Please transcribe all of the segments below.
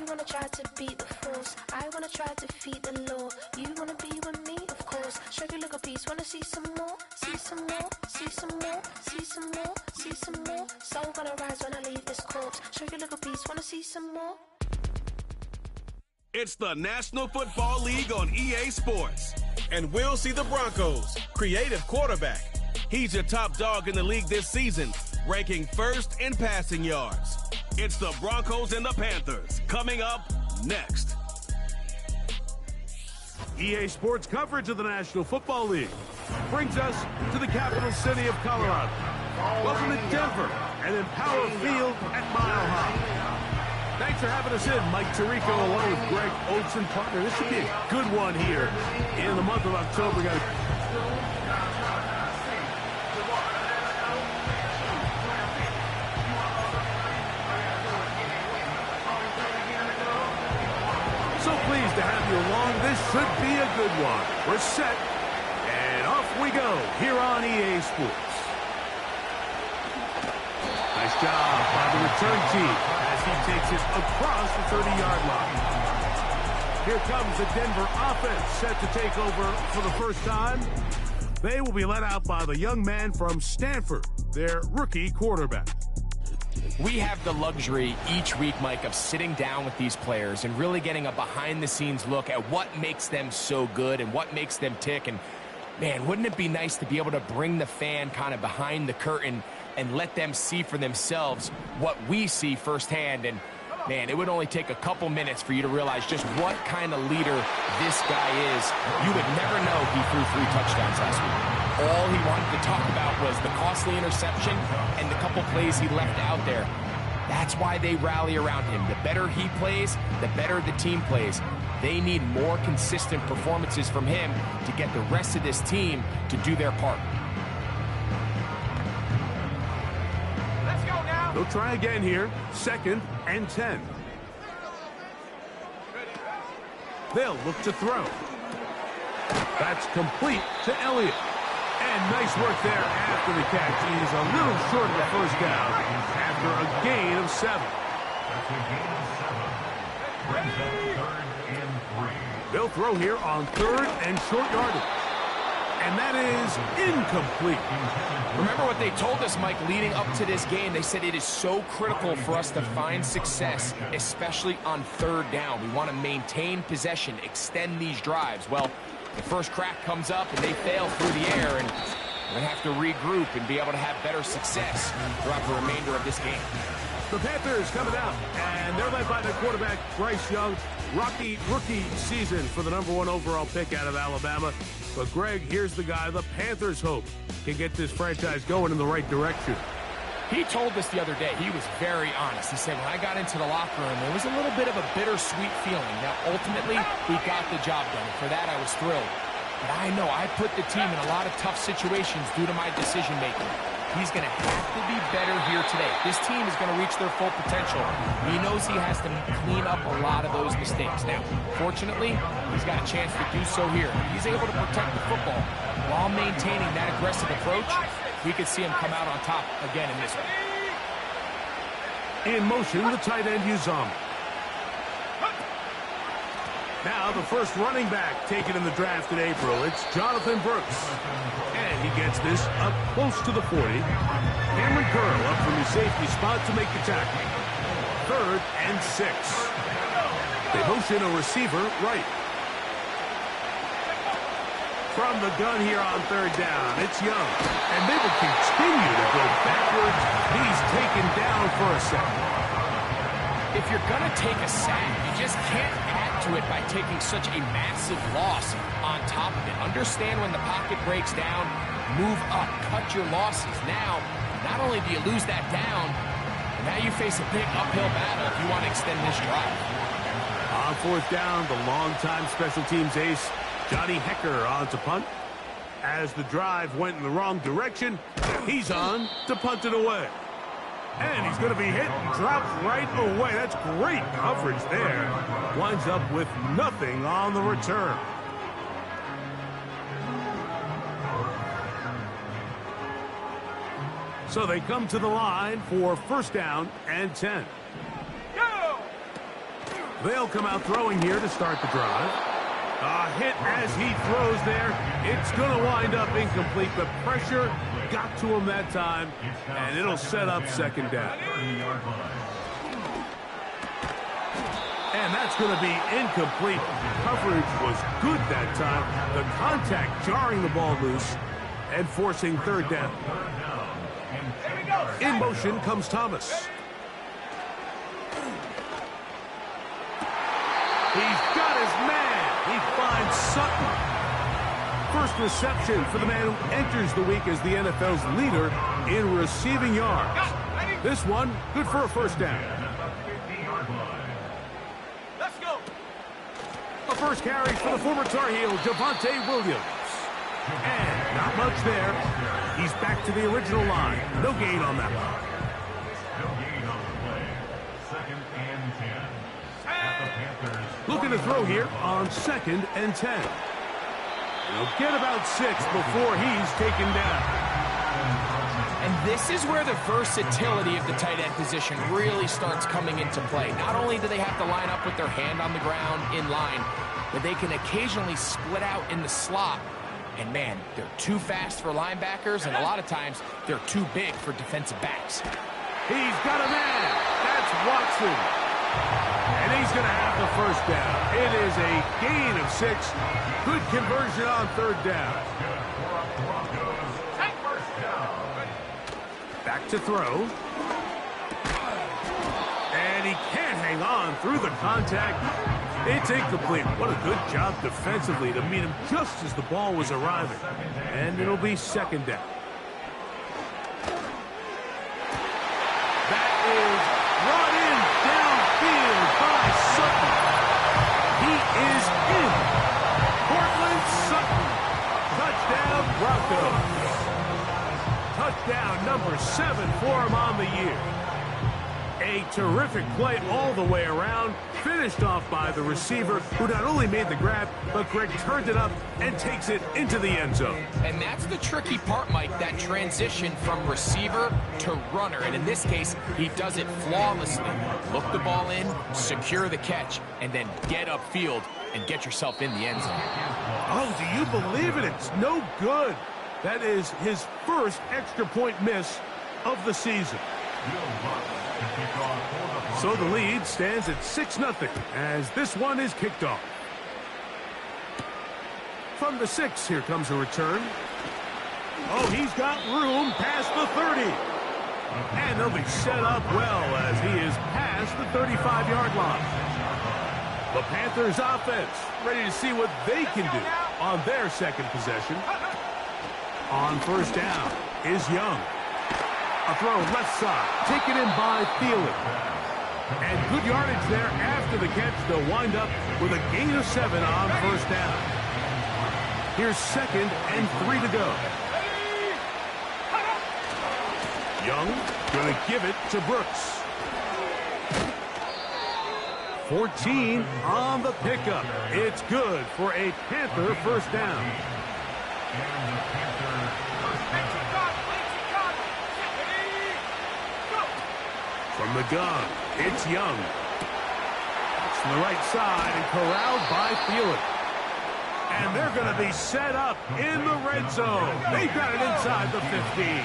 wanna try to beat the force, I wanna try to defeat the law. You wanna be with me, of course. Show you look a piece, wanna see some more, see some more, see some more, see some more, see some more. Soul gonna rise when I leave this corpse. Show you look a piece, wanna see some more. It's the National Football League on EA Sports. And we'll see the Broncos' creative quarterback. He's your top dog in the league this season, ranking first in passing yards. It's the Broncos and the Panthers coming up next. EA Sports coverage of the National Football League brings us to the capital city of Colorado. Welcome to Denver and Empower Field at Mile High. Thanks for having us in. Mike Tirico along with Greg Olson, partner. This should be a good one here in the month of October. So pleased to have you along. This should be a good one. We're set, and off we go here on EA Sports. Nice job by the return team as he takes it across the 30-yard line. Here comes the Denver offense set to take over for the first time. They will be led out by the young man from Stanford, their rookie quarterback. We have the luxury each week, Mike, of sitting down with these players and really getting a behind-the-scenes look at what makes them so good and what makes them tick. And, man, wouldn't it be nice to be able to bring the fan kind of behind the curtain and let them see for themselves what we see firsthand? And, man, it would only take a couple minutes for you to realize just what kind of leader this guy is. You would never know he threw 3 touchdowns last week. All he wanted to talk about was the costly interception and the couple plays he left out there. That's why they rally around him. The better he plays, the better the team plays. They need more consistent performances from him to get the rest of this team to do their part. Let's go now. They'll try again here. 2nd and 10. They'll look to throw. That's complete to Elliott. And nice work there after the catch. He's a little short of the first down after a gain of 7. They'll throw here on 3rd and short yardage. And that is incomplete. Remember what they told us, Mike, leading up to this game. They said it is so critical for us to find success, especially on 3rd down. We want to maintain possession, extend these drives. Well, the first crack comes up and they fail through the air, and we're going to have to regroup and be able to have better success throughout the remainder of this game. The Panthers coming out, and they're led by their quarterback, Bryce Young. Rocky rookie season for the #1 overall pick out of Alabama. But, Greg, here's the guy the Panthers hope can get this franchise going in the right direction. He told us the other day, he was very honest. He said, when I got into the locker room, there was a little bit of a bittersweet feeling. Now, ultimately, we got the job done. For that, I was thrilled. But I know I put the team in a lot of tough situations due to my decision-making. He's going to have to be better here today. This team is going to reach their full potential. He knows he has to clean up a lot of those mistakes. Now, fortunately, he's got a chance to do so here. He's able to protect the football while maintaining that aggressive approach. We could see him come out on top again in this one. In motion, the tight end, Uzomah. Now the first running back taken in the draft in April. It's Jonathan Brooks. And he gets this up close to the 40. Cameron Curl up from his safety spot to make the tackle. 3rd and 6. They motion a receiver right. From the gun here on 3rd down, it's Young. And they will continue to go backwards. He's taken down for a sack. If you're going to take a sack, you just can't add to it by taking such a massive loss on top of it. Understand when the pocket breaks down, move up, cut your losses. Now, not only do you lose that down, but now you face a big uphill battle if you want to extend this drive. On 4th down, the longtime special teams ace, Johnny Hecker on to punt. As the drive went in the wrong direction, he's on to punt it away. And he's going to be hit and dropped right away. That's great coverage there. Winds up with nothing on the return. So they come to the line for 1st down and 10. They'll come out throwing here to start the drive. A hit as he throws there. It's going to wind up incomplete. The pressure got to him that time, and it'll set up second down. And that's going to be incomplete. Coverage was good that time. The contact jarring the ball loose and forcing third down. In motion comes Thomas. He's got his man. He finds Sutton. First reception for the man who enters the week as the NFL's leader in receiving yards. This one, good for a first down. Let's go. A first carry for the former Tar Heel, Javonte Williams. And not much there. He's back to the original line. No gain on that one. Looking to throw here on 2nd and 10. He'll get about 6 before he's taken down. And this is where the versatility of the tight end position really starts coming into play. Not only do they have to line up with their hand on the ground in line, but they can occasionally split out in the slot. And man, they're too fast for linebackers, and a lot of times they're too big for defensive backs. He's got a man. That's Watson. And he's going to have the first down. It is a gain of 6. Good conversion on third down. Back to throw. And he can't hang on through the contact. It's incomplete. What a good job defensively to meet him just as the ball was arriving. And it'll be second down. That is brought in downfield by Sutton. He is in. Cortland Sutton. Touchdown, Broncos. Touchdown number 7 for him on the year. A terrific play all the way around, finished off by the receiver, who not only made the grab, but Greg turned it up and takes it into the end zone. And that's the tricky part, Mike, that transition from receiver to runner. And in this case, he does it flawlessly. Look the ball in, secure the catch, and then get upfield and get yourself in the end zone. Oh, do you believe it? It's no good. That is his first extra point miss of the season. So the lead stands at 6-0 as this one is kicked off. From the 6, here comes a return. Oh, he's got room past the 30. And they'll be set up well as he is past the 35-yard line. The Panthers offense ready to see what they can do on their second possession. On first down is Young. A throw left side, taken in by Thielen. And good yardage there after the catch. They'll wind up with a gain of 7 on first down. Here's 2nd and 3 to go. Young going to give it to Brooks. 14 on the pickup. It's good for a Panther first down. From the gun, it's Young. It's from the right side and corralled by Thielen. And they're going to be set up in the red zone. They've got it inside the 15.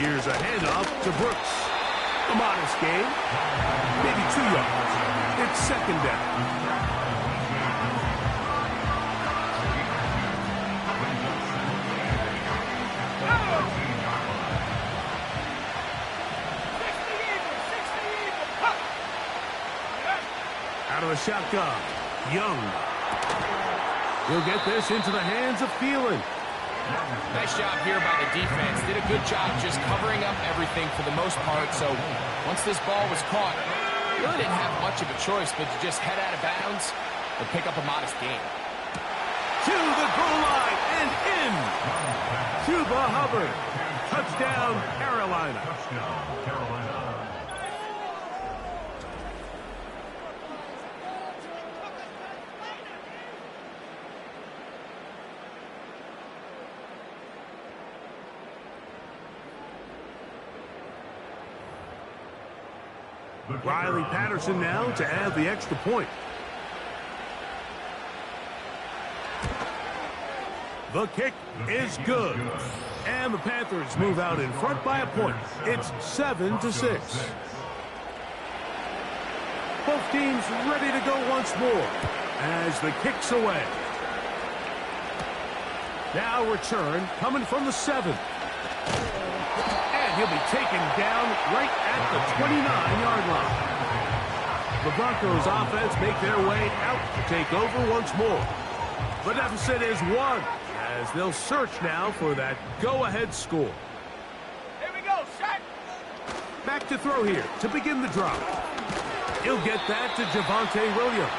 Here's a handoff to Brooks. A modest gain, maybe 2 yards. It's second down. Out of the shotgun, Young. He'll get this into the hands of Thielen. Nice job here by the defense. Did a good job just covering up everything for the most part. So once this ball was caught, really didn't have much of a choice but to just head out of bounds and pick up a modest gain. To the goal line and in. Chuba Hubbard. Touchdown, Carolina. Riley Patterson now to add the extra point. The kick is good. And the Panthers move out in front by a point. It's 7-6. Both teams ready to go once more as the kick's away. Now return coming from the 7. And he'll be taken down right at the 29-yard line. The Broncos offense make their way out to take over once more. The deficit is 1 as they'll search now for that go-ahead score. Here we go, set. Back to throw here to begin the drop. He'll get that to Javonte Williams.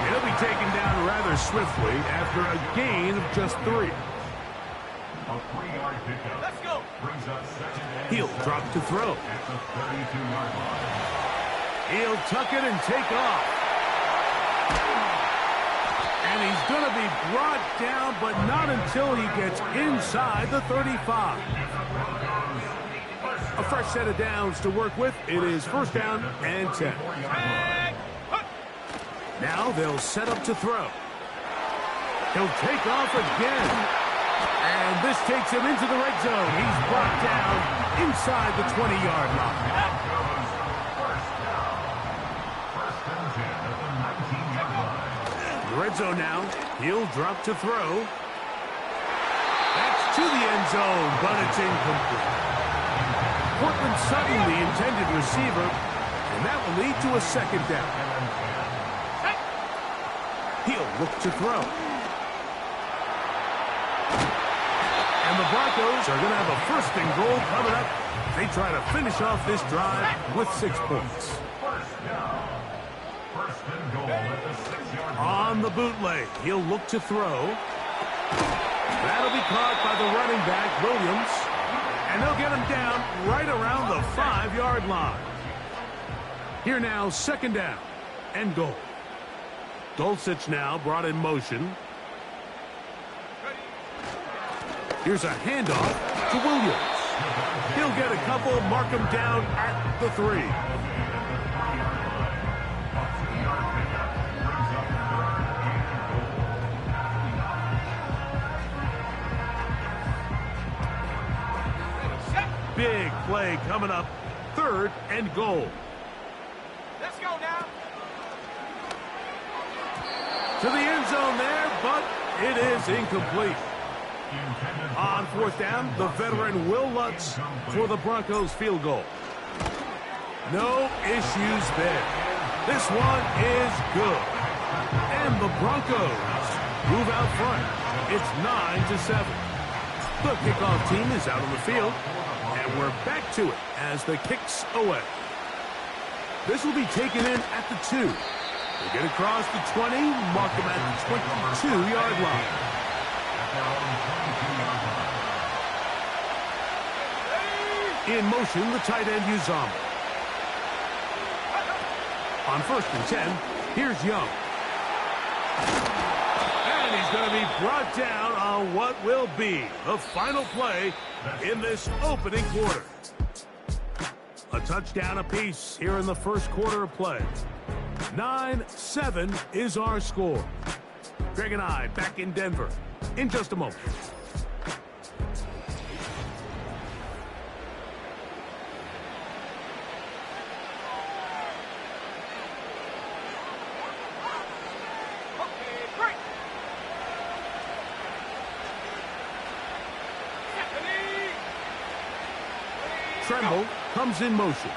He'll be taken down rather swiftly after a gain of just 3. A 3-yard pickup. Let's go. Brings up second and He'll drop to throw. at the 32-yard line. He'll tuck it and take off. And he's going to be brought down, but not until he gets inside the 35. A fresh set of downs to work with. It is first down and 10. Now they'll set up to throw. He'll take off again. And this takes him into the red zone. He's brought down inside the 20-yard line. First and 10 at the 19-yard line. The red zone now. He'll drop to throw. That's to the end zone, but it's incomplete. Portland Sutton, the intended receiver, and that will lead to a second down. He'll look to throw. And the Broncos are going to have a first and goal coming up. They try to finish off this drive with 6 points. First down. First and goal at the 6-yard line. On the bootleg, he'll look to throw. That'll be caught by the running back, Williams. And they'll get him down right around the 5-yard line. Here now, second down and goal. Dulcich now brought in motion. Here's a handoff to Williams. He'll get a couple, mark him down at the 3. Big play coming up, third and goal. Let's go now. To the end zone there, but it is incomplete. On fourth down, the veteran Will Lutz for the Broncos field goal. No issues there. This one is good. And the Broncos move out front. It's 9-7. The kickoff team is out on the field, and we're back to it as the kick's away. This will be taken in at the 2. They get across the 20, mark them at the 22-yard line. In motion, the tight end Uzomah. On first and 10, here's Young. And he's going to be brought down on what will be the final play in this opening quarter. A touchdown apiece here in the first quarter of play. 9-7 is our score. Greg and I back in Denver in just a moment. Tremble comes in motion.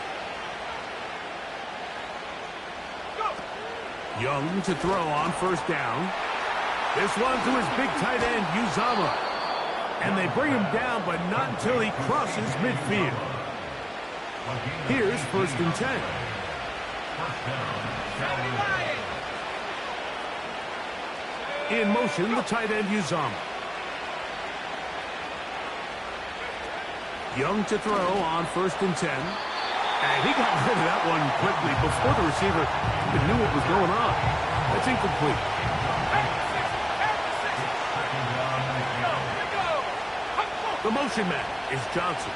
Young to throw on first down. This one to his big tight end, Uzomah. And they bring him down, but not until he crosses midfield. Here's first and 10. In motion, the tight end, Uzomah. Young to throw on first and 10. And he got rid of that one quickly before the receiver even knew what was going on. That's incomplete. The motion man is Johnson.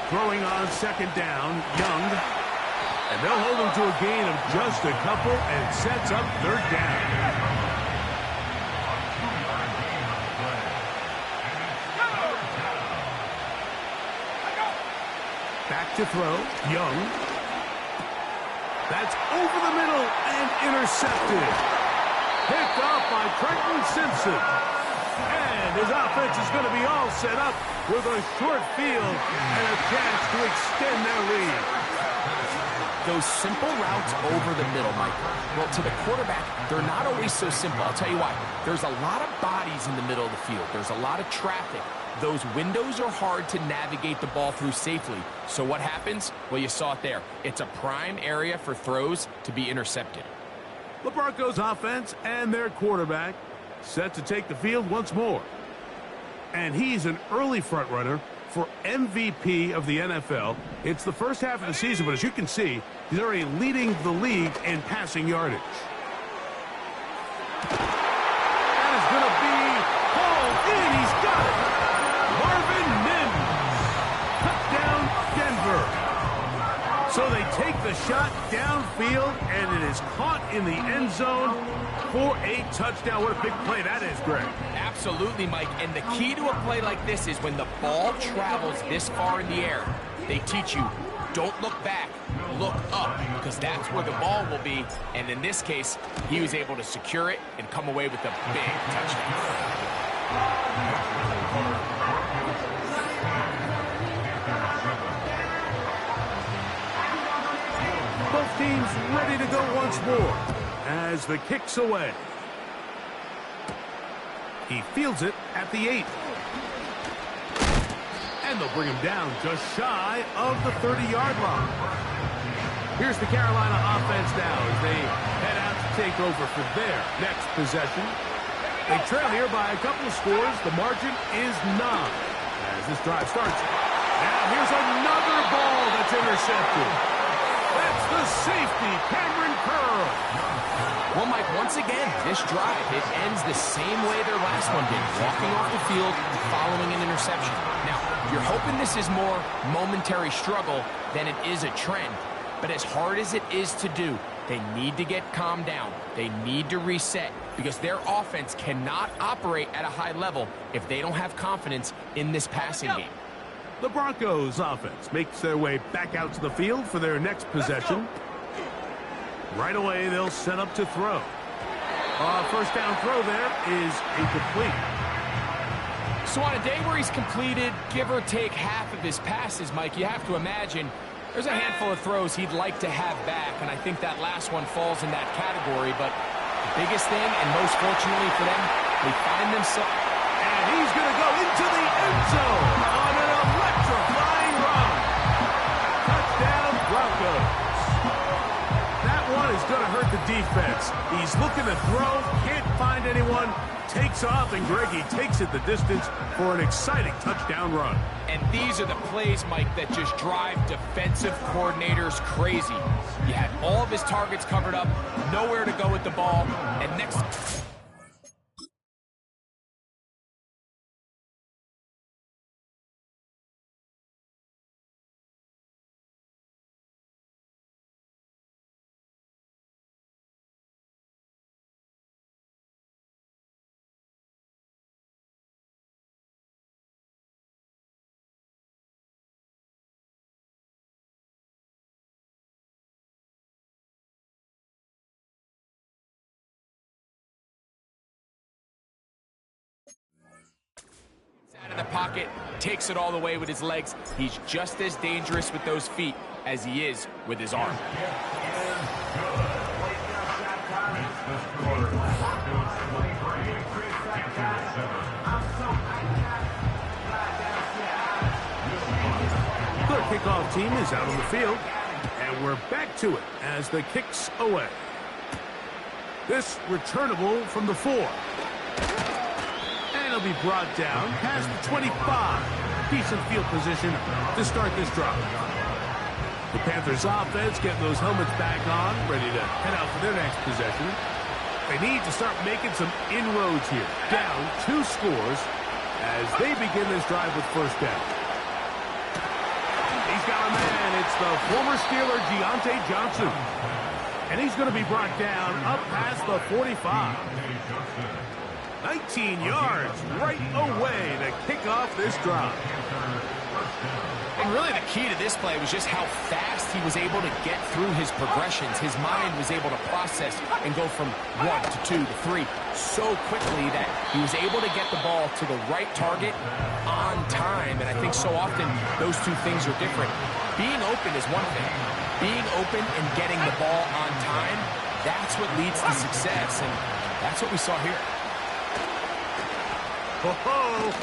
Throwing on second down, Young. And they'll hold him to a gain of just a couple and sets up third down. Back to throw, Young. That's over the middle and intercepted. Picked off by Trenton Simpson. And his offense is going to be all set up with a short field and a chance to extend their lead. Those simple routes over the middle, Mike. Well, to the quarterback, they're not always so simple. I'll tell you why. There's a lot of bodies in the middle of the field. There's a lot of traffic. Those windows are hard to navigate the ball through safely. So what happens? Well, you saw it there. It's a prime area for throws to be intercepted. The Broncos offense and their quarterback set to take the field once more. And he's an early front runner for MVP of the NFL. It's the first half of the season, but as you can see, he's already leading the league in passing yardage. That is going to be hauled in. He's got it. Marvin Mims. Touchdown, Denver. So they take the shot downfield, and it is caught in the end zone for a touchdown. What a big play that is, Greg. Absolutely, Mike. And the key to a play like this is when the ball travels this far in the air, they teach you, don't look back, look up, because that's where the ball will be. And in this case, he was able to secure it and come away with a big touchdown. Both teams ready to go once more as the kick's away. He fields it at the 8. And they'll bring him down just shy of the 30-yard line. Here's the Carolina offense now as they head out to take over for their next possession. They trail here by a couple of scores. The margin is 9 as this drive starts. Now here's another ball that's intercepted. That's the safety, Cameron Curl. Well, Mike, once again, this drive, it ends the same way their last one did, walking off the field following an interception. Now, you're hoping this is more momentary struggle than it is a trend, but as hard as it is to do, they need to get calmed down. They need to reset because their offense cannot operate at a high level if they don't have confidence in this passing game. The Broncos offense makes their way back out to the field for their next possession. Right away, they'll set up to throw. First down throw there is incomplete. So on a day where he's completed, give or take half of his passes, Mike, you have to imagine there's a handful of throws he'd like to have back, and I think that last one falls in that category. But the biggest thing, and most fortunately for them, they find themselves... And he's going to go into the end zone on an electrifying run. Touchdown, Broncos. That one is going to hurt the defense. He's looking to throw, can't find anyone, takes off, and Greggy takes it the distance for an exciting touchdown run. And these are the plays, Mike, that just drive defensive coordinators crazy. You had all of his targets covered up, nowhere to go with the ball, and next... out of the pocket, takes it all the way with his legs. He's just as dangerous with those feet as he is with his arm. The kickoff team is out on the field, and we're back to it as the kick's away. This returnable from the 4. And he'll be brought down past the 25. Decent field position to start this drive. The Panthers offense getting those helmets back on, ready to head out for their next possession. They need to start making some inroads here. Down 2 scores as they begin this drive with first down. got a man. It's the former Steeler, Deontay Johnson. And he's going to be brought down up past the 45. 19 yards right away to kick off this drive. And really the key to this play was just how fast he was able to get through his progressions. His mind was able to process and go from 1 to 2 to 3 so quickly that he was able to get the ball to the right target on time. And I think so often those two things are different. Being open is one thing. Being open and getting the ball on time, that's what leads to success. And that's what we saw here. Ho-ho!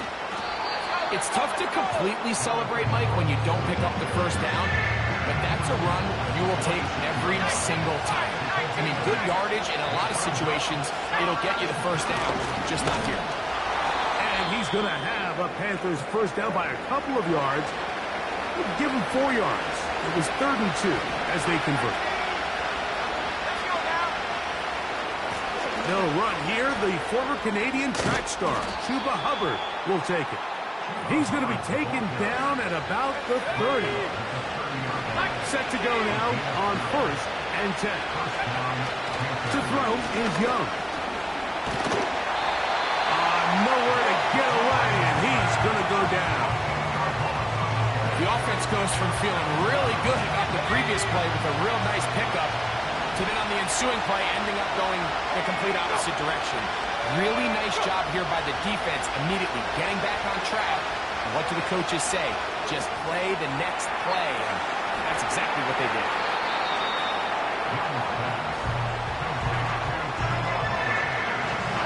It's tough to completely celebrate, Mike, when you don't pick up the first down, but that's a run you will take every single time. I mean, good yardage in a lot of situations, it'll get you the first down, just not here. And he's going to have a Panthers first down by a couple of yards. We'll give him 4 yards. It was 3rd and 2 as they convert. They'll run here. The former Canadian track star, Chuba Hubbard, will take it. He's going to be taken down at about the 30. Set to go now on 1st and 10. To throw is Young. Nowhere to get away, and he's going to go down. The offense goes from feeling really good about the previous play with a real nice pickup to then on the ensuing play ending up going the complete opposite direction. Really nice job here by the defense immediately getting back on track. And what do the coaches say? Just play the next play. And that's exactly what they did.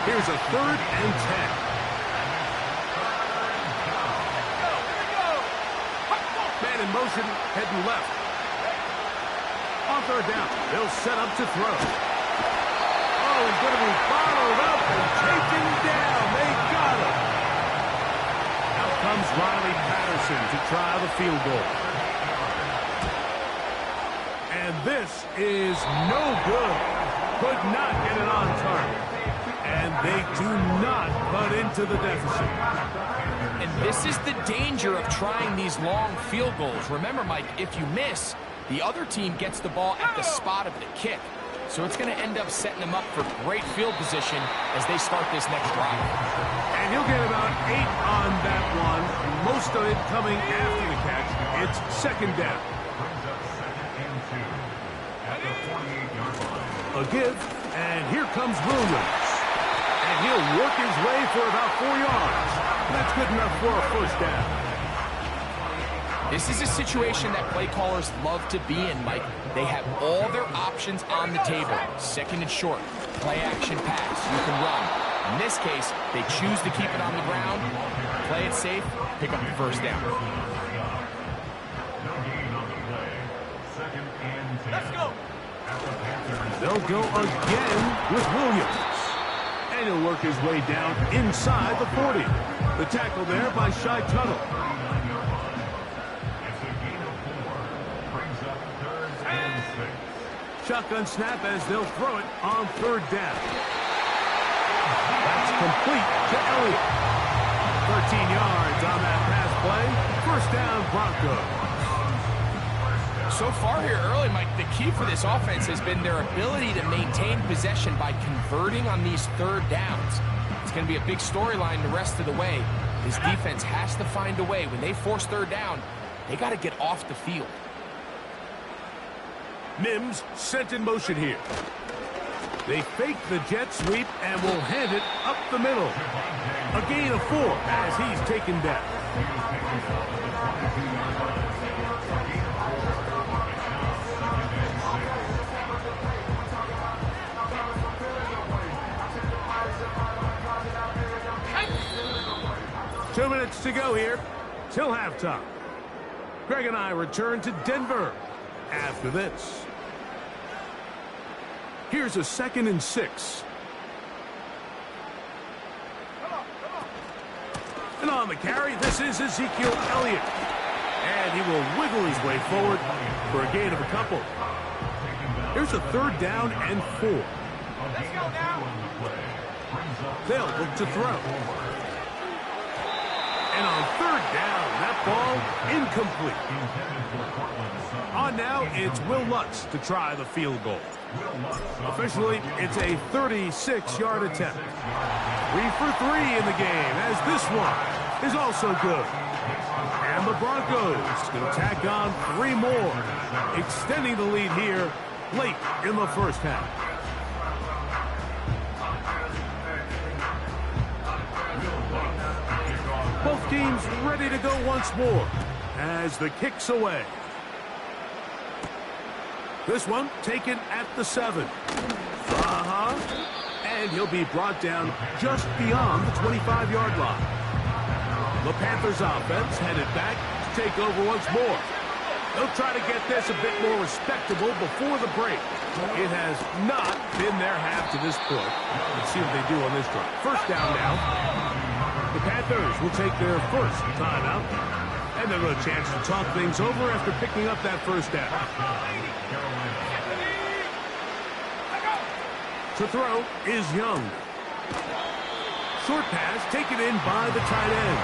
Here's a 3rd and 10. Man in motion, heading left. On 3rd down, they'll set up to throw. Oh, he's going to be followed up and taken down. They got him. Out comes Riley Patterson to try the field goal. And this is no good. Could not get it on target. And they do not cut into the deficit. And this is the danger of trying these long field goals. Remember, Mike, if you miss, the other team gets the ball at the spot of the kick. So it's going to end up setting them up for great field position as they start this next drive. And he'll get about 8 on that one. Most of it coming after the catch. It's 2nd down. A give, and here comes Williams. And he'll work his way for about 4 yards. That's good enough for a first down. This is a situation that play callers love to be in, Mike. They have all their options on the table. 2nd and short, play action pass, you can run. In this case, they choose to keep it on the ground, play it safe, pick up the first down. Let's go. They'll go again with Williams. And he'll work his way down inside the 40. The tackle there by Shai Tuttle. Shotgun snap as they'll throw it on 3rd down. That's complete to Elliott. 13 yards on that pass play. First down, Broncos. So far here early, Mike, the key for this offense has been their ability to maintain possession by converting on these 3rd downs. It's going to be a big storyline the rest of the way. This defense has to find a way. When they force 3rd down, they got to get off the field. Mims sent in motion here. They fake the jet sweep and will hand it up the middle. A gain of 4 as he's taken down. Two minutes to go here till halftime. Greg and I return to Denver after this. Here's a 2nd and 6. And on the carry, this is Ezekiel Elliott. And he will wiggle his way forward for a gain of a couple. Here's a 3rd down and 4. They'll look to throw. And on third down, that ball incomplete. On now, it's Will Lutz to try the field goal. Officially, it's a 36-yard attempt. 3 for 3 in the game, as this one is also good. And the Broncos going to tack on 3 more, extending the lead here late in the first half. Both teams ready to go once more as the kick's away. This one taken at the 7. And he'll be brought down just beyond the 25-yard line. The Panthers offense headed back to take over once more. They'll try to get this a bit more respectable before the break. It has not been their half to this point. Let's see what they do on this drive. First down now. The Panthers will take their first timeout. And they'll have a chance to talk things over after picking up that first down. To throw is Young. Short pass taken in by the tight end.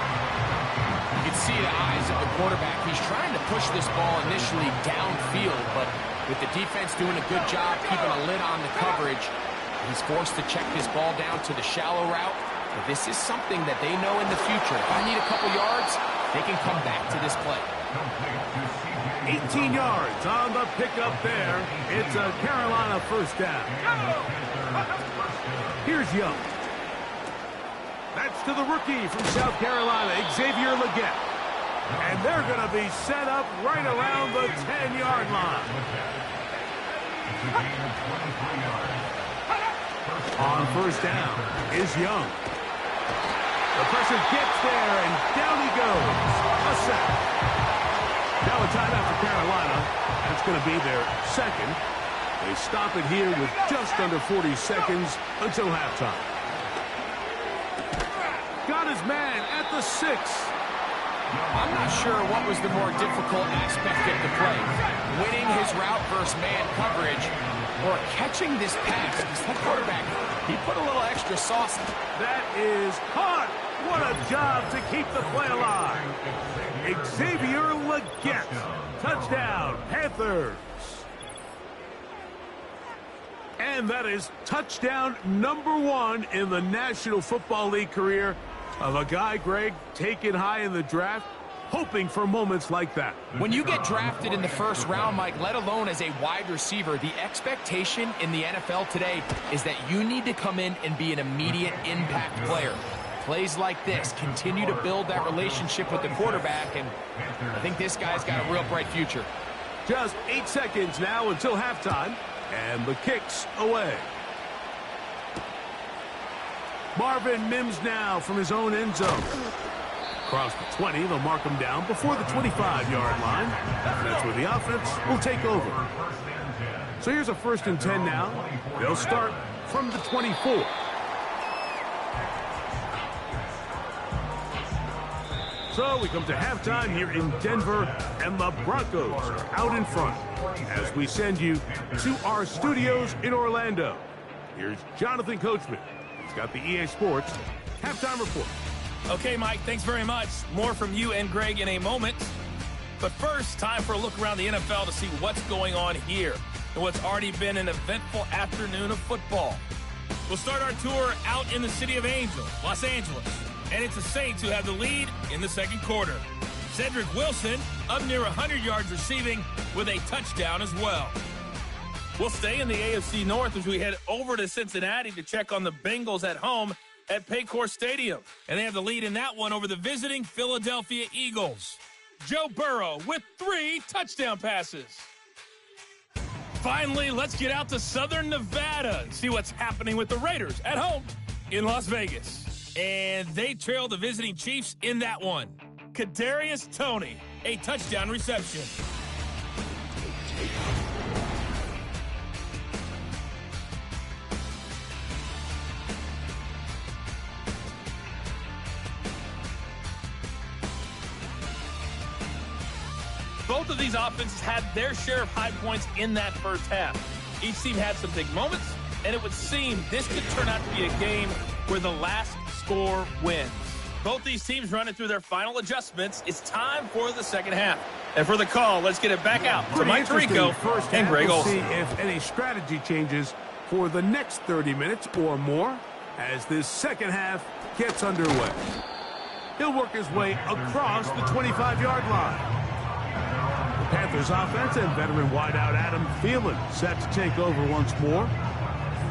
You can see the eyes of the quarterback. He's trying to push this ball initially downfield, but with the defense doing a good job keeping a lid on the coverage, he's forced to check this ball down to the shallow route. But this is something that they know in the future. If I need a couple yards, they can come back to this play. 18 yards on the pickup there. It's a Carolina first down. Here's Young. That's to the rookie from South Carolina, Xavier Legette. And they're going to be set up right around the 10-yard line. On first down is Young. The pressure gets there, and down he goes. A sack. Now a timeout for Carolina. That's going to be their second. They stop it here with just under 40 seconds until halftime. Got his man at the 6. I'm not sure what was the more difficult aspect of the play. Winning his route versus man coverage or catching this pass. Because that quarterback, he put a little extra sauce in it. That is caught. What a job to keep the play alive. Xavier Legette. Touchdown, Panthers. And that is touchdown number 1 in the National Football League career of a guy, Greg, taken high in the draft, hoping for moments like that. When you get drafted in the first round, Mike, let alone as a wide receiver, the expectation in the NFL today is that you need to come in and be an immediate impact player. Plays like this continue to build that relationship with the quarterback, and I think this guy's got a real bright future. Just 8 seconds now until halftime, and the kick's away. Marvin Mims now from his own end zone. Across the 20, they'll mark him down before the 25-yard line. That's where the offense will take over. So here's a 1st and 10 now. They'll start from the 24. So we come to halftime here in Denver, and the Broncos are out in front as we send you to our studios in Orlando. Here's Jonathan Coachman. He's got the EA Sports halftime report. Okay, Mike, thanks very much. More from you and Greg in a moment. But first, time for a look around the NFL to see what's going on here and what's already been an eventful afternoon of football. We'll start our tour out in the city of Angels, Los Angeles. And it's the Saints who have the lead in the second quarter. Cedric Wilson up near 100 yards receiving with a touchdown as well. We'll stay in the AFC North as we head over to Cincinnati to check on the Bengals at home at Paycor Stadium. And they have the lead in that one over the visiting Philadelphia Eagles. Joe Burrow with 3 touchdown passes. Finally, let's get out to Southern Nevada and see what's happening with the Raiders at home in Las Vegas. And they trail the visiting Chiefs in that one. Kadarius Toney, a touchdown reception. Both of these offenses had their share of high points in that first half. Each team had some big moments, and it would seem this could turn out to be a game where the last score wins. Both these teams running through their final adjustments. It's time for the second half. And for the call, let's get it back out to Mike Tirico and Greg Olsen. See if any strategy changes for the next 30 minutes or more as this second half gets underway. He'll work his way across the 25-yard line. The Panthers offense and veteran wideout Adam Thielen set to take over once more.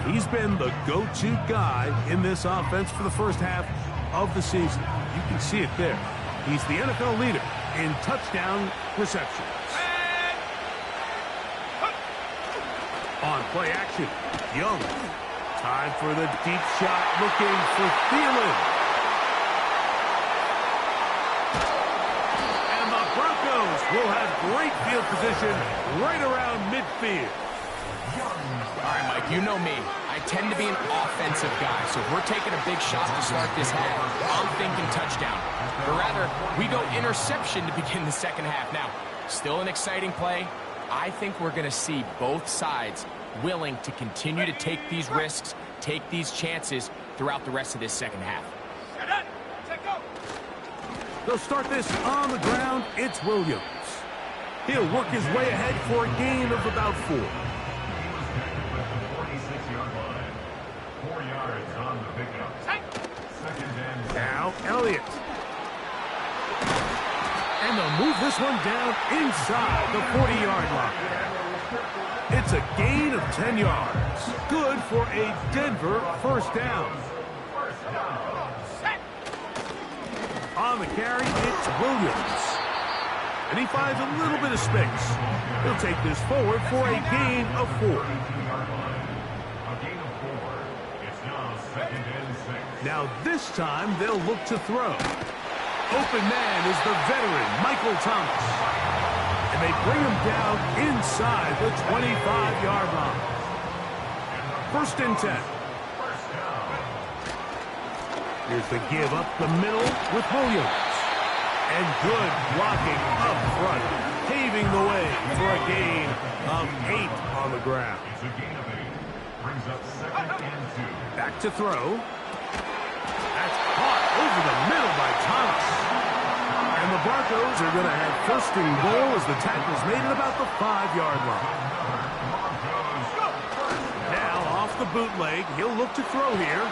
He's been the go-to guy in this offense for the first half of the season. You can see it there. He's the NFL leader in touchdown receptions. On play action, Young. Time for the deep shot, looking for Thielen. And the Broncos will have great field position right around midfield. All right, Mike, you know me. I tend to be an offensive guy, so if we're taking a big shot to start this half, I'm thinking touchdown. But rather, we go interception to begin the second half. Now, still an exciting play. I think we're going to see both sides willing to continue to take these risks, take these chances throughout the rest of this second half. They'll start this on the ground. It's Williams. He'll work his way ahead for a gain of about 4. 46-yard line. 4 yards on the pickup. Second and Now Elliott. And they'll move this one down inside the 40-yard line. It's a gain of 10 yards. Good for a Denver first down. On the carry, it's Williams. And he finds a little bit of space. He'll take this forward for a gain of 4. a gain of 4. It's now second and 6. Now this time they'll look to throw. Open man is the veteran Michael Thomas. And they bring him down inside the 25-yard line. First and 10. Here's the give up the middle with Williams. And good blocking up front, paving the way for a gain of 8 on the ground. It's a gain of 8. Brings up second and 2. Back to throw. That's caught over the middle by Thomas. And the Broncos are going to have first and goal as the tackle's made at about the 5-yard line. Now off the bootleg, he'll look to throw here.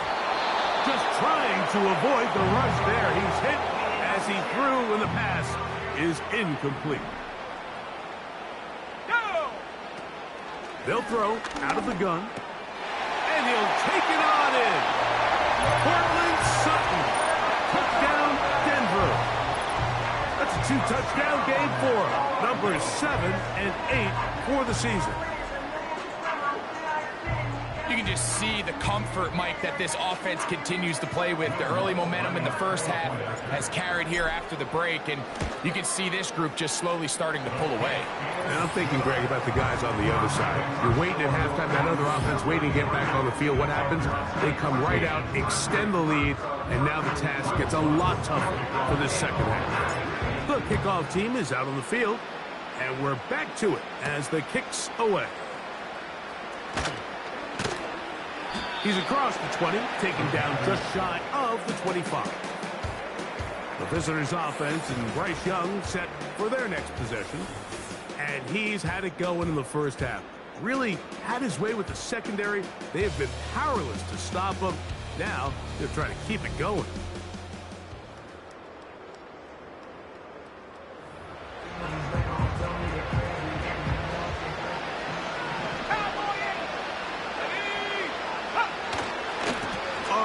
Just trying to avoid the rush there. He's hit as he threw, and the pass is incomplete. They'll throw out of the gun, and he'll take it on in. Portland Sutton, touchdown Denver. That's a 2-touchdown game for him. Numbers 7 and 8 for the season. You can just see the comfort, Mike, that this offense continues to play with. The early momentum in the first half has carried here after the break, and you can see this group just slowly starting to pull away. And I'm thinking, Greg, about the guys on the other side. You're waiting at halftime, that other offense waiting to get back on the field. What happens? They come right out, extend the lead, and now the task gets a lot tougher for this second half. The kickoff team is out on the field, and we're back to it as the kick's away. He's across the 20, taken down just shy of the 25. The visitors' offense and Bryce Young set for their next possession. And he's had it going in the first half. Really had his way with the secondary. They have been powerless to stop him. Now they're trying to keep it going.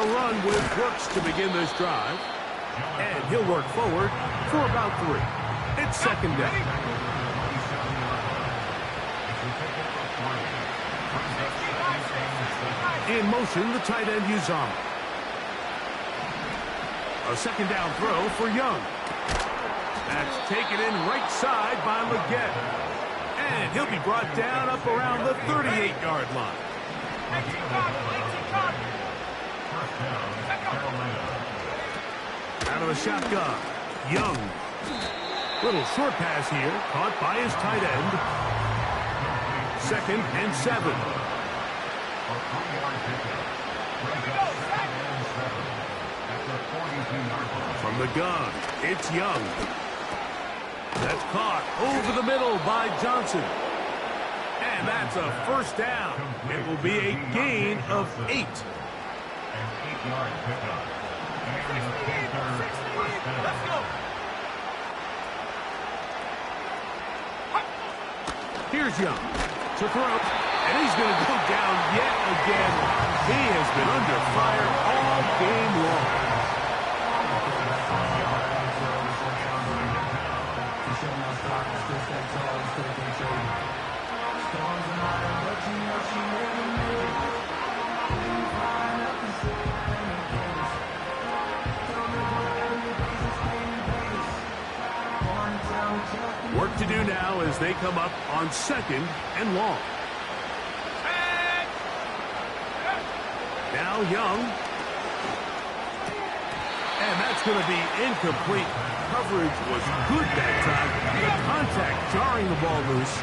Run with Brooks to begin this drive. And he'll work forward for about 3. It's second down. In motion, the tight end Uzama. A second down throw for Young. That's taken in right side by Leggett. And he'll be brought down up around the 38-yard line. Out of the shotgun, Young. Little short pass here, caught by his tight end. Second and 7. From From the gun, it's Young. That's caught over the middle by Johnson. And that's a first down. It will be a gain of 8. An 8-yard pickup. Let's go. Here's Young to throw, and he's going to go down yet again. He has been under fire all game long. Work to do now as they come up on 2nd and long. Now Young. And that's going to be incomplete. Coverage was good that time. The contact jarring the ball loose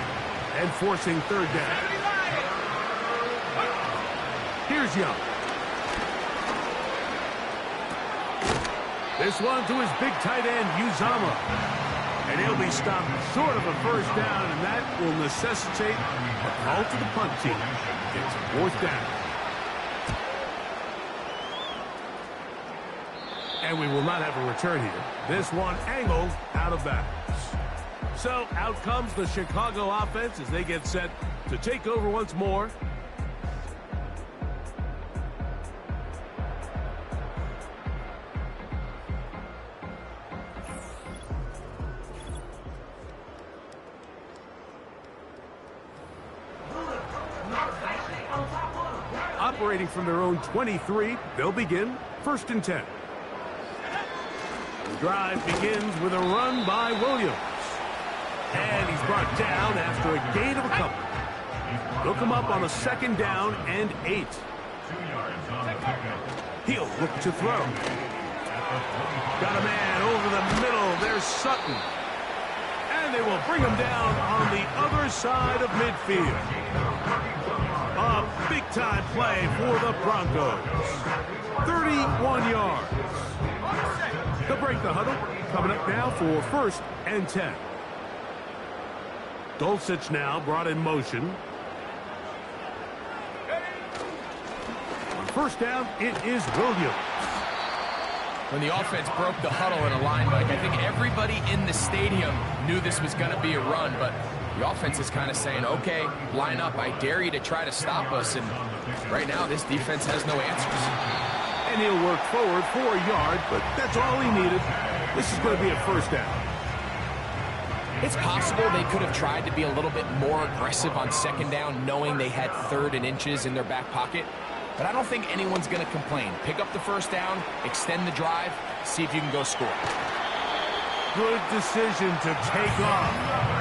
and forcing 3rd down. Here's Young. This one to his big tight end, Uzama. And he'll be stopped short of a first down, and that will necessitate a call to the punt team. It's 4th down. And we will not have a return here. This one angled out of bounds. So out comes the Chicago offense as they get set to take over once more. Operating from their own 23, they'll begin 1st and 10. The drive begins with a run by Williams. And he's brought down after a gain of a couple. They'll come up on a 2nd down and 8. He'll look to throw. Got a man over the middle. There's Sutton. And they will bring him down on the other side of midfield. A big-time play for the Broncos. 31 yards. They'll break the huddle. Coming up now for 1st and 10. Dulcich now brought in motion. On 1st down, it is Williams. When the offense broke the huddle in a line, Mike, I think everybody in the stadium knew this was going to be a run, but the offense is kind of saying, okay, line up. I dare you to try to stop us. And right now, this defense has no answers. And he'll work forward for a yard, but that's all he needed. This is going to be a first down. It's possible they could have tried to be a little bit more aggressive on 2nd down, knowing they had 3rd and inches in their back pocket. But I don't think anyone's going to complain. Pick up the first down, extend the drive, see if you can go score. Good decision to take off.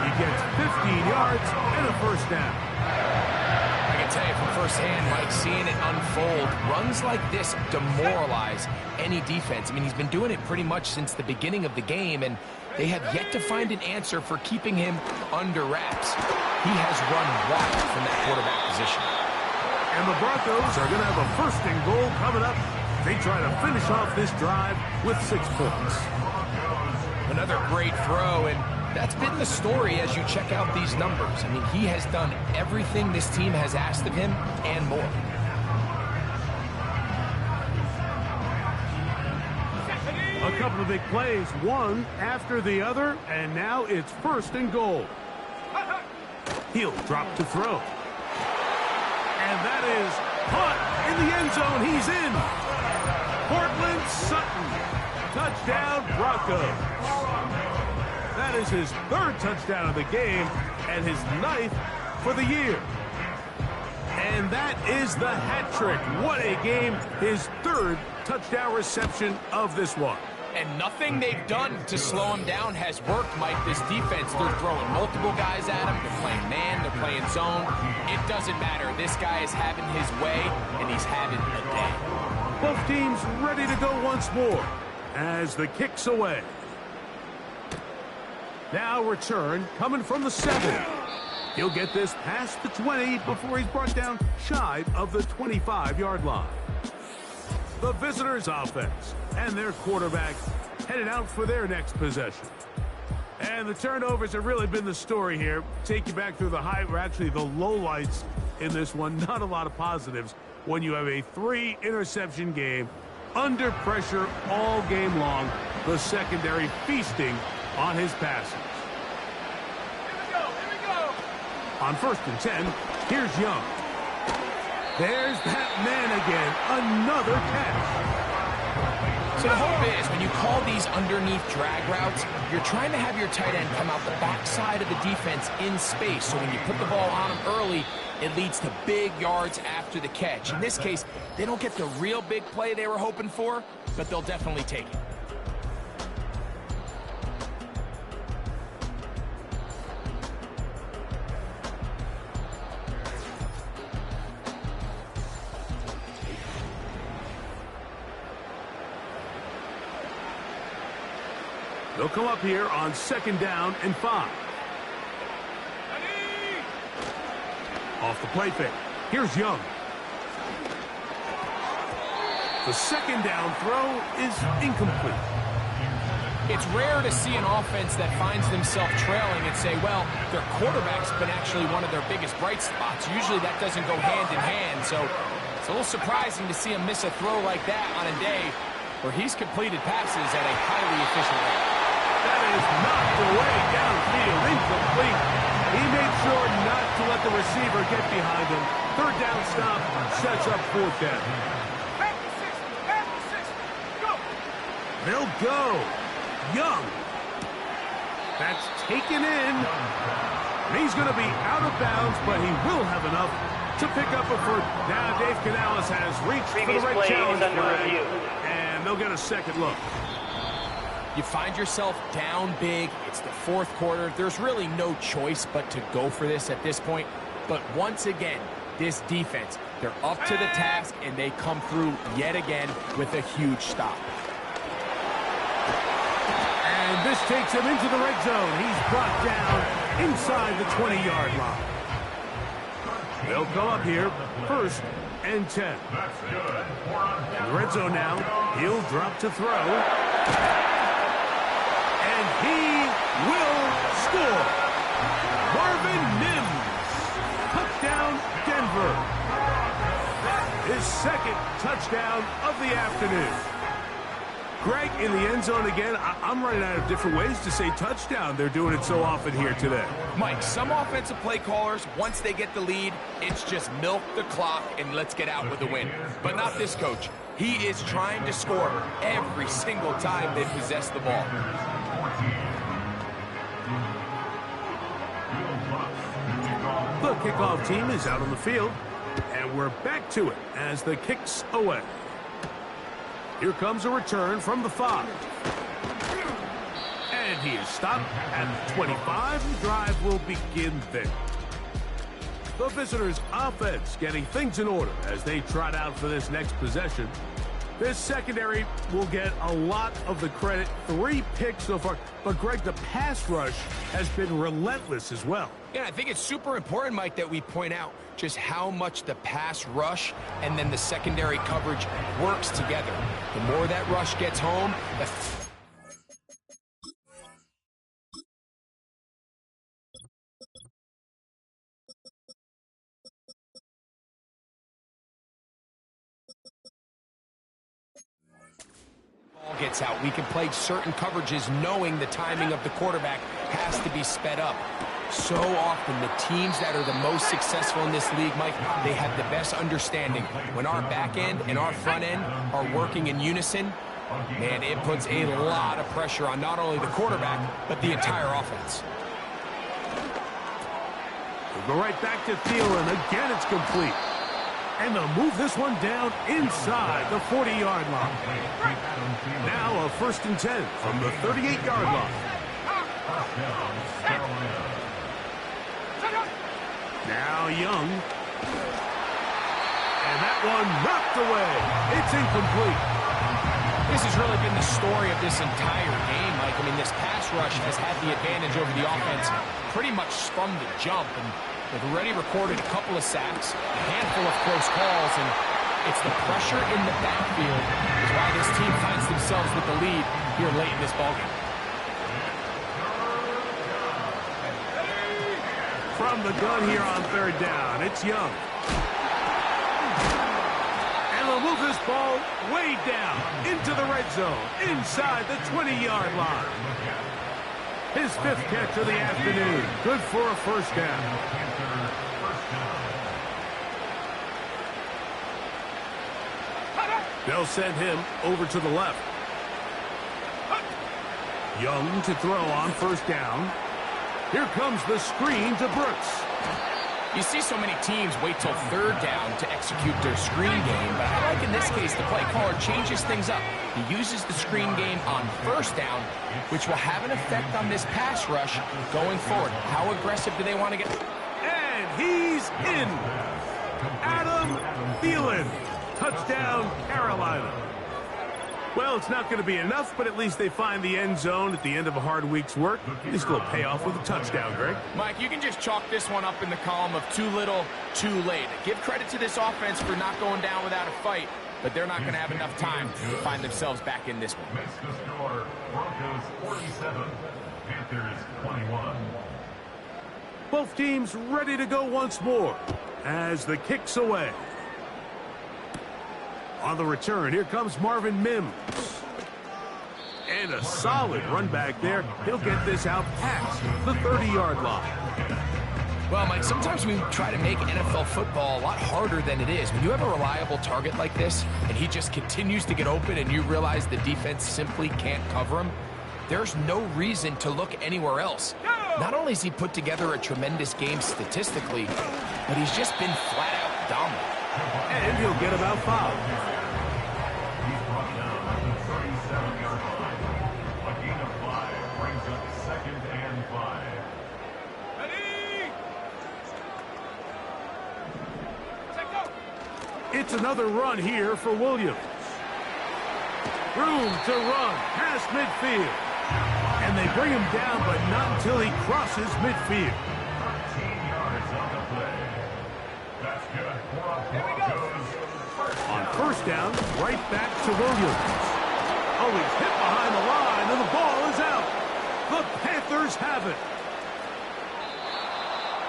He gets 15 yards and a first down. I can tell you from firsthand, Mike, seeing it unfold, runs like this demoralize any defense. I mean, he's been doing it pretty much since the beginning of the game, and they have yet to find an answer for keeping him under wraps. He has run wild from that quarterback position. And the Broncos are going to have a 1st and goal coming up. They try to finish off this drive with 6 points. Another great throw, and that's been the story as you check out these numbers. I mean, he has done everything this team has asked of him and more. A couple of big plays, one after the other, and now it's 1st and goal. He'll drop to throw. And that is caught in the end zone. He's in. Cortland Sutton. Touchdown, Broncos. That is his 3rd touchdown of the game and his 9th for the year. And that is the hat trick. What a game. His 3rd touchdown reception of this one. And nothing they've done to slow him down has worked, Mike. This defense, they're throwing multiple guys at him. They're playing man, they're playing zone. It doesn't matter. This guy is having his way, and he's having a day. Both teams ready to go once more as the kick's away. Now return coming from the 7. He'll get this past the 20 before he's brought down shy of the 25-yard line. The visitors' offense and their quarterback headed out for their next possession. And the turnovers have really been the story here. Take you back through the actually the lowlights in this one. Not a lot of positives when you have a 3-interception game under pressure all game long. The secondary feasting on his passes. Here we go. On 1st and 10, here's Young. There's that man again. Another catch. So the hope is, when you call these underneath drag routes, you're trying to have your tight end come out the backside of the defense in space. So when you put the ball on him early, it leads to big yards after the catch. In this case, they don't get the real big play they were hoping for, but they'll definitely take it. They'll come up here on 2nd down and 5. Off the play fake. Here's Young. The 2nd down throw is incomplete. It's rare to see an offense that finds themselves trailing and say, well, their quarterback's been actually one of their biggest bright spots. Usually that doesn't go hand in hand, so it's a little surprising to see him miss a throw like that on a day where he's completed passes at a highly efficient rate. That is knocked away downfield, incomplete. He made sure not to let the receiver get behind him. 3rd down stop sets up 4th down. Go. They'll go. Young. That's taken in. He's going to be out of bounds, but he will have enough to pick up a first. Now Dave Canales has reached for the red challenge flag, and they'll get a second look. You find yourself down big. It's the 4th quarter. There's really no choice but to go for this at this point. But once again, this defense, they're up to the task, and they come through yet again with a huge stop. And this takes him into the red zone. He's brought down inside the 20-yard line. They'll come up here, 1st and 10. In the red zone now, he'll drop to throw. He will score. Marvin Mims. Touchdown, Denver. His 2nd touchdown of the afternoon. Greg, in the end zone again. I'm running out of different ways to say touchdown. They're doing it so often here today. Mike, some offensive play callers, once they get the lead, it's just milk the clock and let's get out with the win. But not this coach. He is trying to score every single time they possess the ball. The kickoff team is out on the field, and we're back to it as the kick's away. Here comes a return from the 5. And he is stopped at the 25. The drive will begin there. The visitors' offense getting things in order as they trot out for this next possession. This secondary will get a lot of the credit. 3 picks so far. But, Greg, the pass rush has been relentless as well. Yeah, I think it's super important, Mike, that we point out just how much the pass rush and then the secondary coverage works together. The more that rush gets home, the ball gets out. We can play certain coverages knowing the timing of the quarterback has to be sped up. So often the teams that are the most successful in this league, Mike, they have the best understanding. When our back end and our front end are working in unison, man, it puts a lot of pressure on not only the quarterback, but the entire offense. We'll go right back to Thielen. Again, it's complete. And they'll move this one down inside the 40-yard line. Now a 1st and 10 from the 38-yard line. Now Young. And that one knocked away. It's incomplete. This has really been the story of this entire game, Mike. I mean, this pass rush has had the advantage over the offense pretty much from the jump. And they've already recorded a couple of sacks, a handful of close calls, and it's the pressure in the backfield is why this team finds themselves with the lead here late in this ballgame. From the gun here on third down, it's Young. And they'll move this ball way down into the red zone, inside the 20-yard line. His 5th catch of the afternoon. Good for a first down. They'll send him over to the left. Young to throw on first down. Here comes the screen to Brooks. You see so many teams wait till third down to execute their screen game, but I like in this case the play caller changes things up. He uses the screen game on first down, which will have an effect on this pass rush going forward. How aggressive do they want to get? And he's in. Adam Thielen. Touchdown, Carolina. Well, it's not going to be enough, but at least they find the end zone at the end of a hard week's work. At least a little payoff with a touchdown, Greg. Mike, you can just chalk this one up in the column of too little, too late. Give credit to this offense for not going down without a fight, but they're not going to have enough time to find themselves back in this one. Makes the score Broncos 47, Panthers 21. Both teams ready to go once more as the kick's away. On the return, here comes Marvin Mims. And a solid run back there. He'll get this out past the 30-yard line. Well, Mike, sometimes we try to make NFL football a lot harder than it is. When you have a reliable target like this, and he just continues to get open, and you realize the defense simply can't cover him, there's no reason to look anywhere else. Not only has he put together a tremendous game statistically, but he's just been flat-out dominant. And he'll get about 5. He's brought down at the 37-yard line. A gain of 5 brings up 2nd and 5. It's another run here for Williams. Room to run past midfield. And they bring him down, but not until he crosses midfield. 13 yards on the play. That's good for a Broncos first down. On first down, right back to Williams. Oh, he's hit behind the line, and the ball is out. The Panthers have it.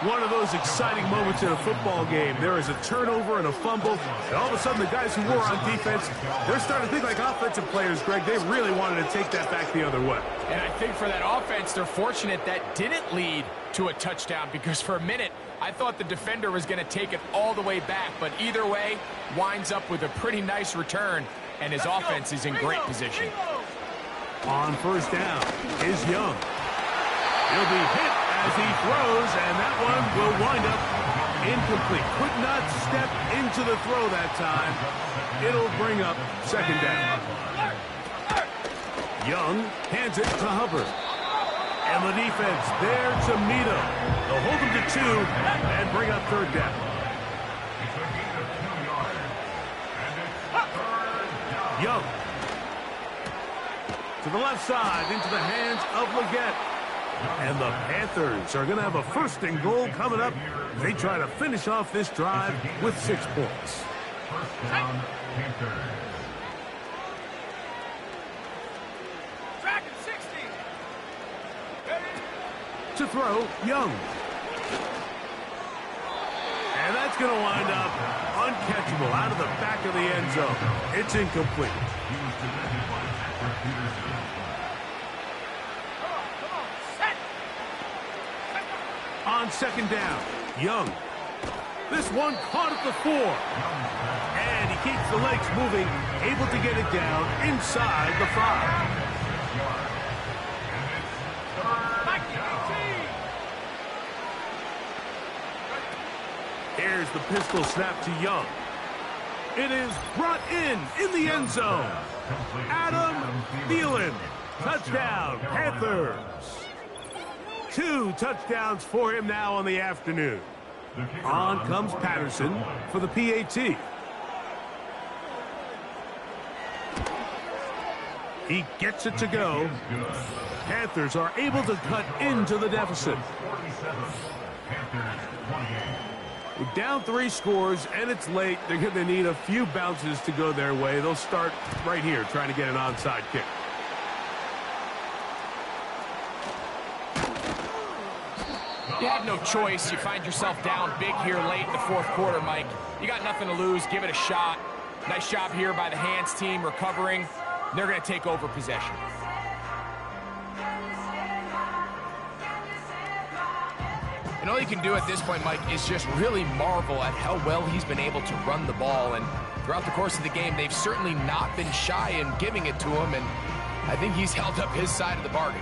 One of those exciting moments in a football game. There is a turnover and a fumble, and all of a sudden the guys who were on defense, they're starting to think like offensive players, Greg. They really wanted to take that back the other way. And I think for that offense, they're fortunate that didn't lead to a touchdown, because for a minute, I thought the defender was going to take it all the way back, but either way, winds up with a pretty nice return, and his offense is in great position. On first down is Young. He'll be hit as he throws, and that one will wind up incomplete. Could not step into the throw that time. It'll bring up 2nd down. Young hands it to Hubbard. And the defense there to meet him. They'll hold him to 2 and bring up 3rd down. It's a gain of 2 yards. And it's 3rd down. Young. To the left side, into the hands of Leggett. And the Panthers are going to have a 1st and goal coming up. They try to finish off this drive with 6 points. First down, Panthers. Track at 60. To throw, Young. And that's going to wind up uncatchable out of the back of the end zone. It's incomplete. He was presented by Patrick Peterson. On 2nd down, Young. This one caught at the 4. And he keeps the legs moving, able to get it down inside the 5. Here's the pistol snap to Young. It is brought in the end zone. Adam Thielen. Touchdown, Panthers. 2 touchdowns for him now on the afternoon. On comes Patterson for the PAT. He gets it to go. Panthers are able to cut into the deficit. We're down 3 scores, and it's late. They're going to need a few bounces to go their way. They'll start right here trying to get an onside kick. You had no choice. You find yourself down big here late in the fourth quarter, Mike. You got nothing to lose. Give it a shot. Nice job here by the hands team recovering. They're going to take over possession. And all you can do at this point, Mike, is just really marvel at how well he's been able to run the ball. And throughout the course of the game, they've certainly not been shy in giving it to him. And I think he's held up his side of the bargain.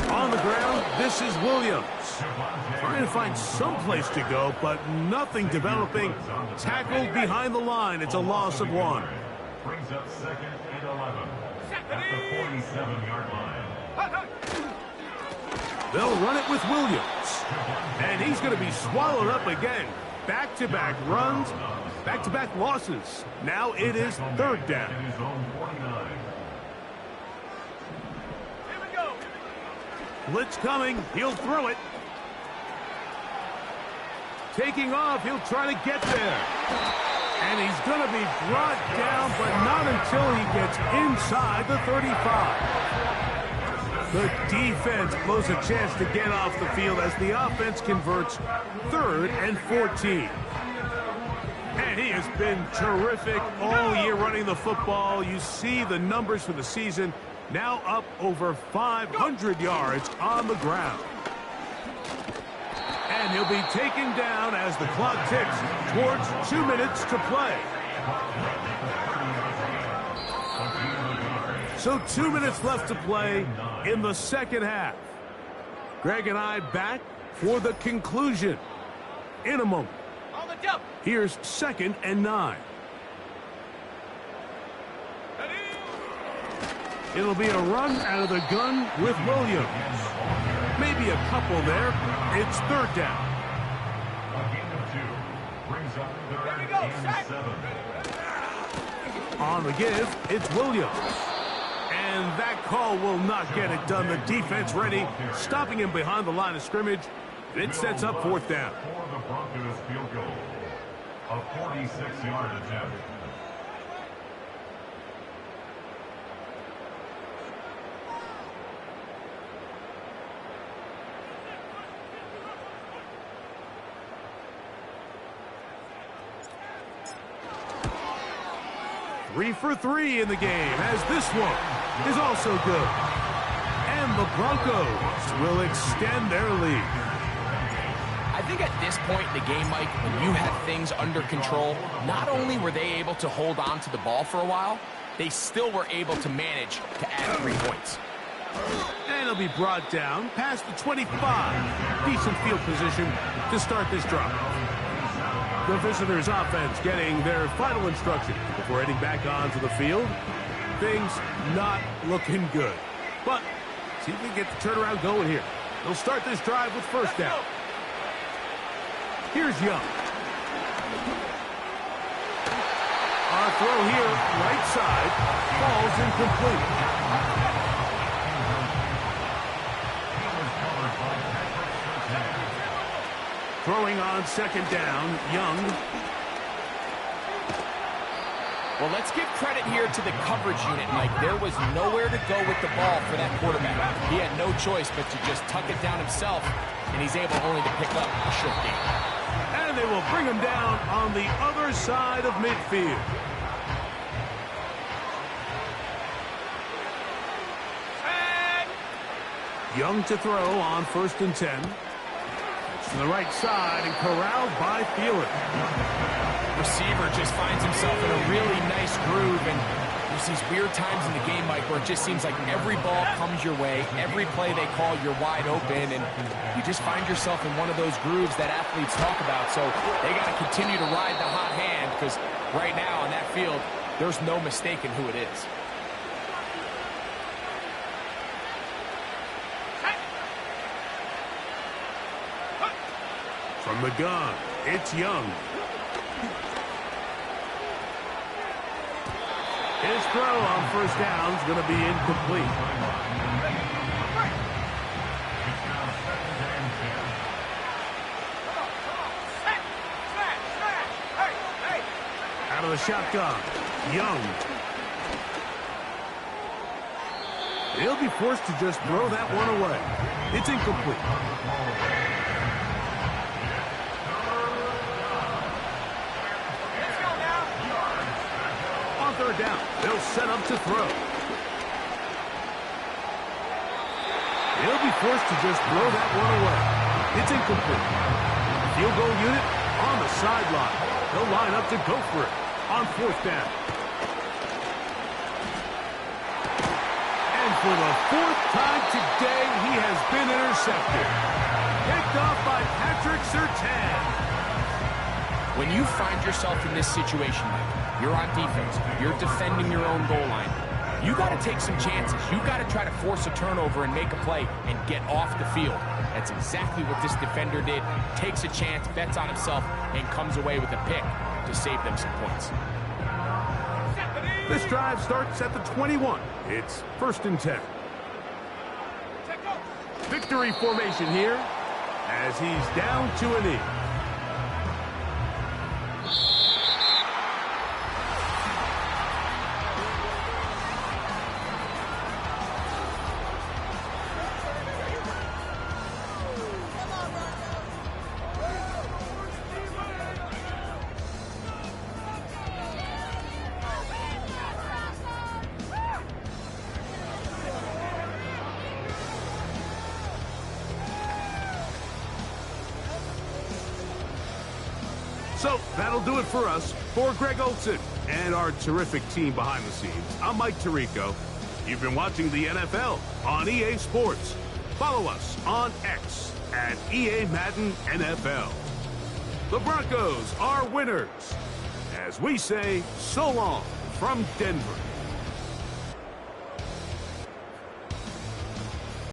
On the ground, this is Williams. Trying to find some place to go, but nothing developing. Tackled behind the line. It's a loss of 1. Brings up 2nd and 11 at the 47-yard line. They'll run it with Williams. And he's going to be swallowed up again. Back-to-back runs, back-to-back losses. Now it is 3rd down. Blitz coming. He'll throw it. Taking off. He'll try to get there. And he's going to be brought down, but not until he gets inside the 35. The defense blows a chance to get off the field as the offense converts 3rd and 14. And he has been terrific all year running the football. You see the numbers for the season. Now up over 500 yards on the ground. And he'll be taken down as the clock ticks towards 2 minutes to play. So 2 minutes left to play in the second half. Greg and I back for the conclusion in a moment. Here's 2nd and 9. It'll be a run out of the gun with Williams. Maybe a couple there. It's 3rd down. A gain of 2 brings up 3rd and 7. On the give, it's Williams. And that call will not get it done. The defense ready, stopping him behind the line of scrimmage. It sets up 4th down. For the Broncos field goal. A 46-yard attempt. Three for 3 in the game, as this one is also good. And the Broncos will extend their lead. I think at this point in the game, Mike, when you had things under control, not only were they able to hold on to the ball for a while, they still were able to manage to add 3 points. And he'll be brought down past the 25. Decent field position to start this drive. The visitors' offense getting their final instruction before heading back onto the field. Things not looking good. But see if we can get the turnaround going here. They'll start this drive with 1st down. Here's Young. Our throw here, right side, falls incomplete. Throwing on 2nd down, Young. Well, let's give credit here to the coverage unit, Mike. There was nowhere to go with the ball for that quarterback. He had no choice but to just tuck it down himself, and he's able only to pick up a short gain. And they will bring him down on the other side of midfield. Young to throw on 1st and 10. To the right side and corralled by Thielen. Receiver just finds himself in a really nice groove, and there's these weird times in the game, Mike, where it just seems like every ball comes your way, every play they call, you're wide open, and you just find yourself in one of those grooves that athletes talk about. So they got to continue to ride the hot hand, because right now on that field, there's no mistaking who it is. From the gun, it's Young. His throw on 1st down is going to be incomplete. Out of the shotgun, Young. They'll be forced to just throw that one away. It's incomplete. On third down, they'll set up to throw. They'll be forced to just throw that one away. It's incomplete. Field goal unit on the sideline. They'll line up to go for it on fourth down. And for the fourth time today, he has been intercepted. Picked off by Patrick Surtain. When you find yourself in this situation, Mike, you're on defense, you're defending your own goal line, you got to take some chances. You got to try to force a turnover and make a play and get off the field. That's exactly what this defender did. Takes a chance, bets on himself, and comes away with a pick to save them some points. This drive starts at the 21. It's 1st and 10. Victory formation here as he's down to a knee. So that'll do it for us. For Greg Olson and our terrific team behind the scenes, I'm Mike Tirico. You've been watching the NFL on EA Sports. Follow us on X at EA Madden NFL. The Broncos are winners. As we say, so long from Denver.